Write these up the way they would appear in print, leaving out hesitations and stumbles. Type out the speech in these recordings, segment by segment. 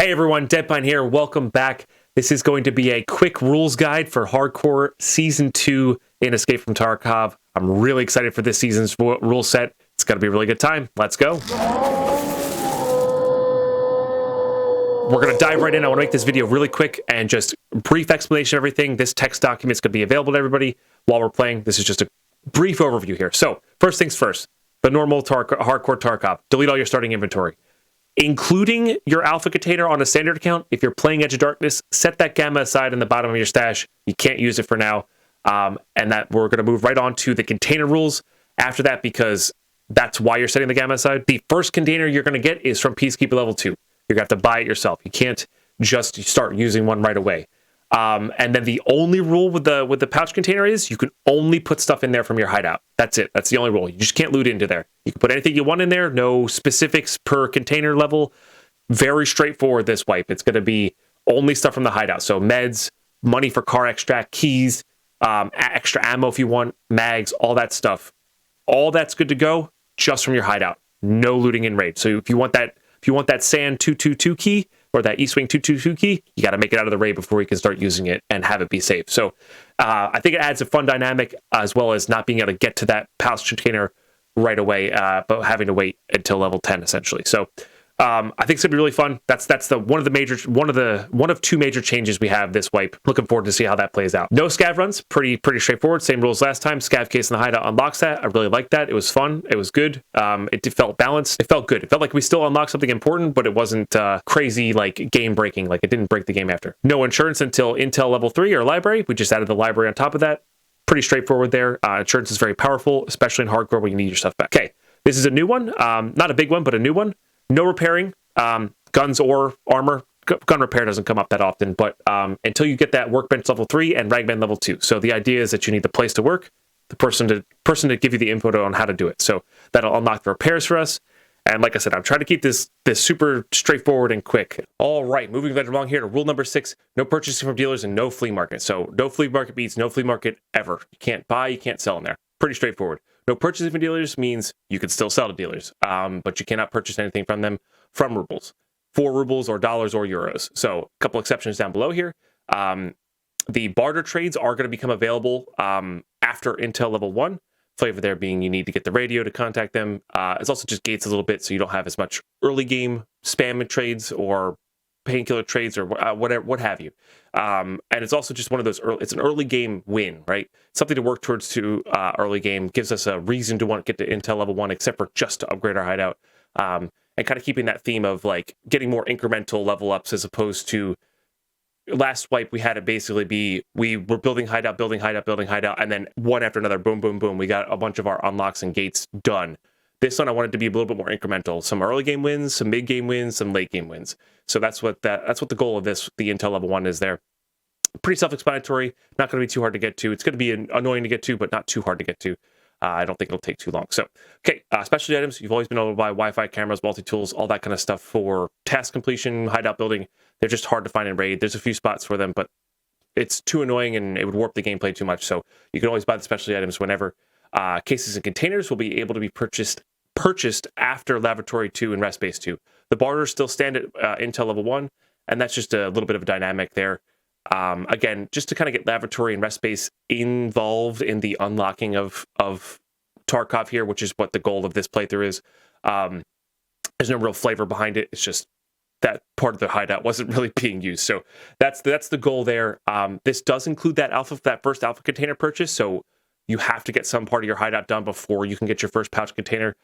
Hey everyone, Deadpine here. Welcome back. This is going to be a quick rules guide for Hardcore Season 2 in Escape from Tarkov. I'm really excited for this season's rule set. It's going to be a really good time. Let's go. We're going to dive right in. I want to make this video really quick and just brief explanation of everything. This text document is going to be available to everybody while we're playing. This is just a brief overview here. So, first things first, the normal Hardcore Tarkov. Delete all your starting inventory. Including your alpha container on a standard account, if you're playing Edge of Darkness, set that gamma aside in the bottom of your stash. You can't use it for now. And that we're going to move right on to the container rules after that, because that's why you're setting the gamma aside. The first container you're going to get is from Peacekeeper level 2. You're going to have to buy it yourself. You can't just start using one right away. And then the only rule with the pouch container is you can only put stuff in there from your hideout. That's it. That's the only rule. You just can't loot into there. You can put anything you want in there. No specifics per container level. Very straightforward, this wipe. It's going to be only stuff from the hideout. So meds, money for car extract, keys, extra ammo if you want, mags, all that stuff. All that's good to go just from your hideout. No looting in raid. So if you want that SAN 222 key, or that Eastwing 222 key, you got to make it out of the raid before you can start using it and have it be safe. So I think it adds a fun dynamic, as well as not being able to get to that pouch container right away, but having to wait until level 10 essentially. So I think it's gonna be really fun. That's one of two major changes we have this wipe. Looking forward to see how that plays out. No scav runs, pretty straightforward. Same rules last time. Scav case in the hideout unlocks that. I really liked that. It was fun. It was good. It felt balanced. It felt good. It felt like we still unlocked something important, but it wasn't crazy like game breaking. Like it didn't break the game after. No insurance until Intel level 3 or library. We just added the library on top of that. Pretty straightforward there. Insurance is very powerful, especially in hardcore when you need your stuff back. Okay, this is a new one. Not a big one, but a new one. No repairing, guns or armor. Gun repair doesn't come up that often, but until you get that workbench level 3 and ragman level 2. So the idea is that you need the place to work, the person to give you the info on how to do it. So that'll unlock the repairs for us. And like I said, I'm trying to keep this super straightforward and quick. All right, moving right along here to rule number 6, no purchasing from dealers and no flea market. So no flea market means no flea market ever. You can't buy, you can't sell in there. Pretty straightforward. No purchasing from dealers means you can still sell to dealers, but you cannot purchase anything from them from rubles, for rubles or dollars or euros. So a couple exceptions down below here. The barter trades are going to become available after Intel level 1. Flavor there being you need to get the radio to contact them. It's also just gates a little bit, so you don't have as much early game spam trades or painkiller trades or whatever, what have you. And it's also just one of those it's an early game win, right? Something to work towards to early game. Gives us a reason to want to get to Intel level 1, except for just to upgrade our hideout. And kind of keeping that theme of like getting more incremental level ups, as opposed to last wipe we had it basically be we were building hideout, and then one after another, boom, boom, boom. We got a bunch of our unlocks and gates done. This one I wanted to be a little bit more incremental. Some early game wins, some mid game wins, some late game wins. So that's what the goal of this, the Intel level 1, is there. Pretty self-explanatory. Not going to be too hard to get to. It's going to be annoying to get to, but not too hard to get to. I don't think it'll take too long. So, okay, specialty items. You've always been able to buy Wi-Fi, cameras, multi-tools, all that kind of stuff for task completion, hideout building. They're just hard to find in raid. There's a few spots for them, but it's too annoying and it would warp the gameplay too much. So you can always buy the specialty items whenever. Cases and containers will be able to be purchased after Laboratory 2 and Rest Base 2. The barters still stand at Intel level 1, and that's just a little bit of a dynamic there. Again, just to kind of get Laboratory and Rest Base involved in the unlocking of Tarkov here, which is what the goal of this playthrough is. There's no real flavor behind it. It's just that part of the hideout wasn't really being used. So that's the goal there. This does include that first alpha container purchase, so you have to get some part of your hideout done before you can get your first pouch container.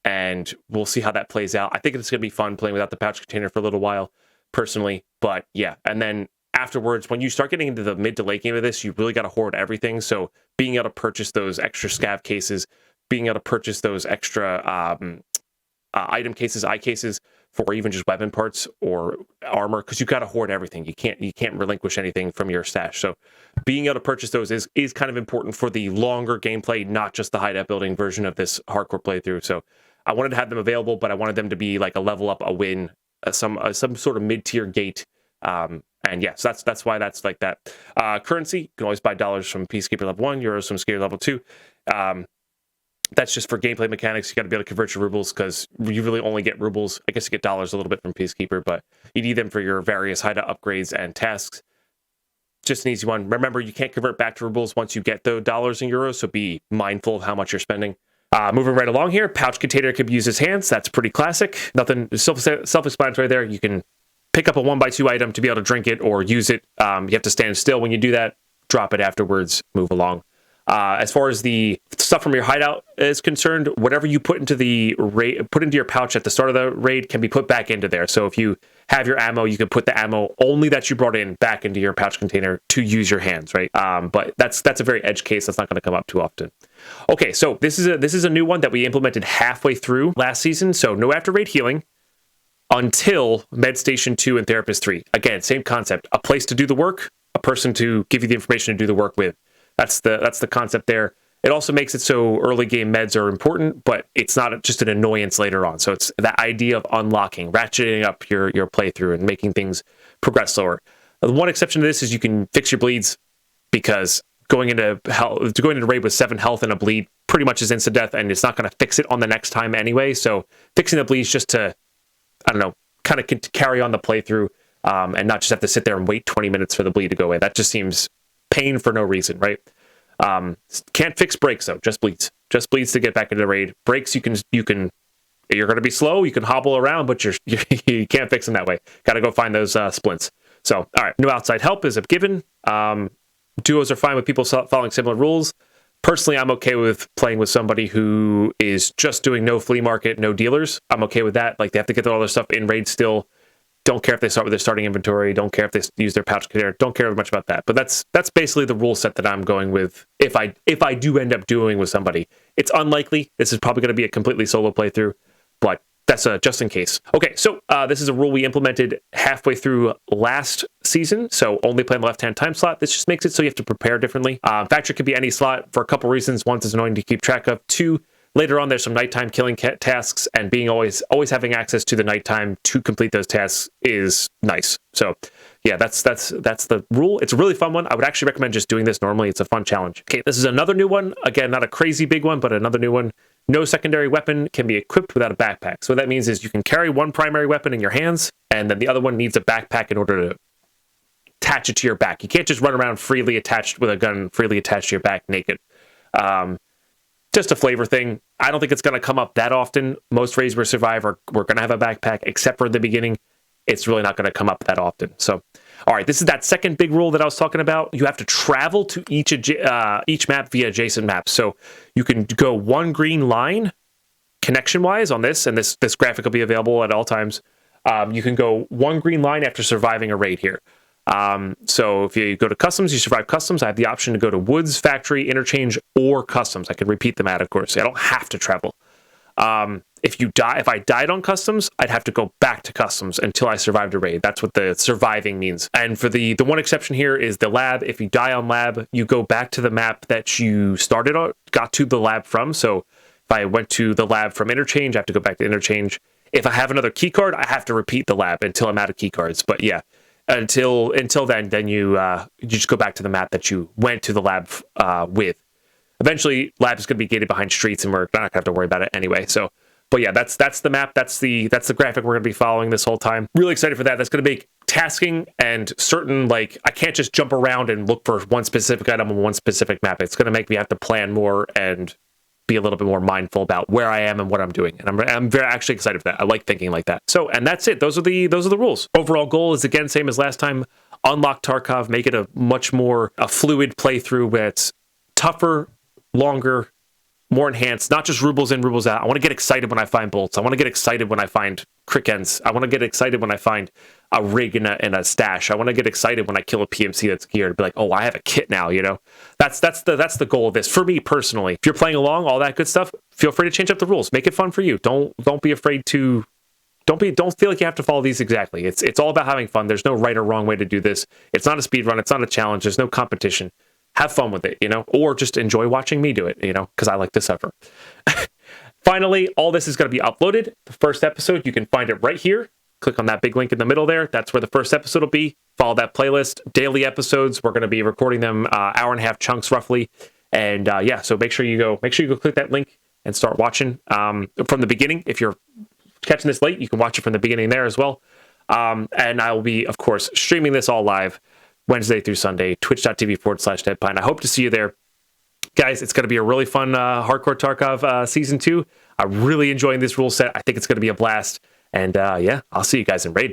And we'll see how that plays out. I think it's going to be fun playing without the pouch container for a little while, personally. But yeah, and then afterwards, when you start getting into the mid to late game of this, you really got to hoard everything. So being able to purchase those extra scav cases, being able to purchase those extra item cases, eye cases, for even just weapon parts or armor, because you got to hoard everything. You can't relinquish anything from your stash. So being able to purchase those is kind of important for the longer gameplay, not just the hideout building version of this hardcore playthrough. So I wanted to have them available, but I wanted them to be like a level up, a win, some sort of mid-tier gate. And yeah, so that's why that's like that. Currency, you can always buy dollars from Peacekeeper level 1, euros from Scary level 2. That's just for gameplay mechanics. You got to be able to convert your rubles because you really only get rubles. I guess you get dollars a little bit from Peacekeeper, but you need them for your various hideout upgrades and tasks. Just an easy one. Remember, you can't convert back to rubles once you get the dollars and euros, so be mindful of how much you're spending. Moving right along here, pouch container can be used as hands. That's pretty classic. Nothing self-explanatory there. You can pick up a 1x2 item to be able to drink it or use it. You have to stand still when you do that. Drop it afterwards. Move along. As far as the stuff from your hideout is concerned, whatever you put into the raid, put into your pouch at the start of the raid can be put back into there. So if you have your ammo, you can put the ammo only that you brought in back into your pouch container to use your hands, right? But that's a very edge case. That's not going to come up too often. Okay, so this is a new one that we implemented halfway through last season. So no after raid healing until Med Station 2 and Therapist 3. Again, same concept. A place to do the work, a person to give you the information to do the work with. That's the concept there. It also makes it so early game meds are important, but it's not just an annoyance later on. So it's that idea of unlocking, ratcheting up your playthrough and making things progress slower. The one exception to this is you can fix your bleeds, because going into raid with 7 health and a bleed pretty much is instant death, and it's not going to fix it on the next time anyway. So fixing the bleeds just to, I don't know, kind of carry on the playthrough and not just have to sit there and wait 20 minutes for the bleed to go away. That just seems pain for no reason, right? Can't fix breaks though, just bleeds to get back into the raid. Breaks, you're going to be slow, you can hobble around, but you can't fix them that way. Got to go find those splints. So, all right, no outside help is a given. Duos are fine with people following similar rules. Personally, I'm okay with playing with somebody who is just doing no flea market, no dealers. I'm okay with that. Like, they have to get all their stuff in raid still. Don't care if they start with their starting inventory. Don't care if they use their pouch container. Don't care much about that. But that's basically the rule set that I'm going with. If I do end up doing with somebody, it's unlikely. This is probably going to be a completely solo playthrough, but that's just in case. Okay, so this is a rule we implemented halfway through last season. So only play on the left-hand time slot. This just makes it so you have to prepare differently. Factory could be any slot for a couple reasons. One, it's annoying to keep track of. Two, later on, there's some nighttime killing tasks, and being always having access to the nighttime to complete those tasks is nice. So, yeah, that's the rule. It's a really fun one. I would actually recommend just doing this normally. It's a fun challenge. Okay, this is another new one. Again, not a crazy big one, but another new one. No secondary weapon can be equipped without a backpack. So what that means is you can carry one primary weapon in your hands, and then the other one needs a backpack in order to attach it to your back. You can't just run around freely attached with a gun, freely attached to your back naked. Just a flavor thing. I don't think it's going to come up that often. Most raids where Survive we're going to have a backpack, except for the beginning. It's really not going to come up that often. So, all right, this is that second big rule that I was talking about. You have to travel to each map via adjacent maps. So you can go one green line connection-wise on this, and this graphic will be available at all times. You can go one green line after surviving a raid here. So if you go to customs, you survive customs. I have the option to go to woods, factory, interchange, or customs. I can repeat them out, of course. I don't have to travel. If I died on customs, I'd have to go back to customs until I survived a raid. That's what the surviving means. And for the one exception here is the lab. If you die on lab, you go back to the map that you got to the lab from. So if I went to the lab from interchange, I have to go back to interchange. If I have another key card, I have to repeat the lab until I'm out of key cards. But yeah, until then you just go back to the map that you went to the lab with. Eventually, lab is going to be gated behind streets, and we're not going to have to worry about it anyway. So, but yeah, that's the map. That's the graphic we're going to be following this whole time. Really excited for that. That's going to make tasking and certain, like, I can't just jump around and look for one specific item on one specific map. It's going to make me have to plan more and be a little bit more mindful about where I am and what I'm doing. And I'm very actually excited for that. I like thinking like that. So, and that's it. Those are the rules. Overall goal is, again, same as last time. Unlock Tarkov, make it a much more fluid playthrough where it's tougher, longer, more enhanced, not just rubles in, rubles out. I want to get excited when I find bolts. I want to get excited when I find crick ends. I want to get excited when I find a rig and a stash. I want to get excited when I kill a PMC that's geared. Be like, oh, I have a kit now, you know? That's the goal of this. For me personally, if you're playing along, all that good stuff, feel free to change up the rules. Make it fun for you. Don't be afraid to don't feel like you have to follow these exactly. It's all about having fun. There's no right or wrong way to do this. It's not a speed run, it's not a challenge, there's no competition. Have fun with it, you know, or just enjoy watching me do it, you know, because I like to suffer. Finally, all this is going to be uploaded. The first episode, you can find it right here. Click on that big link in the middle there. That's where the first episode will be. Follow that playlist. Daily episodes, we're going to be recording them hour and a half chunks roughly. And yeah, so make sure you go click that link and start watching from the beginning. If you're catching this late, you can watch it from the beginning there as well. And I will be, of course, streaming this all live Wednesday through Sunday, twitch.tv/deadpine. I hope to see you there. Guys, it's going to be a really fun Hardcore Tarkov Season 2. I'm really enjoying this rule set. I think it's going to be a blast. And yeah, I'll see you guys in Raid.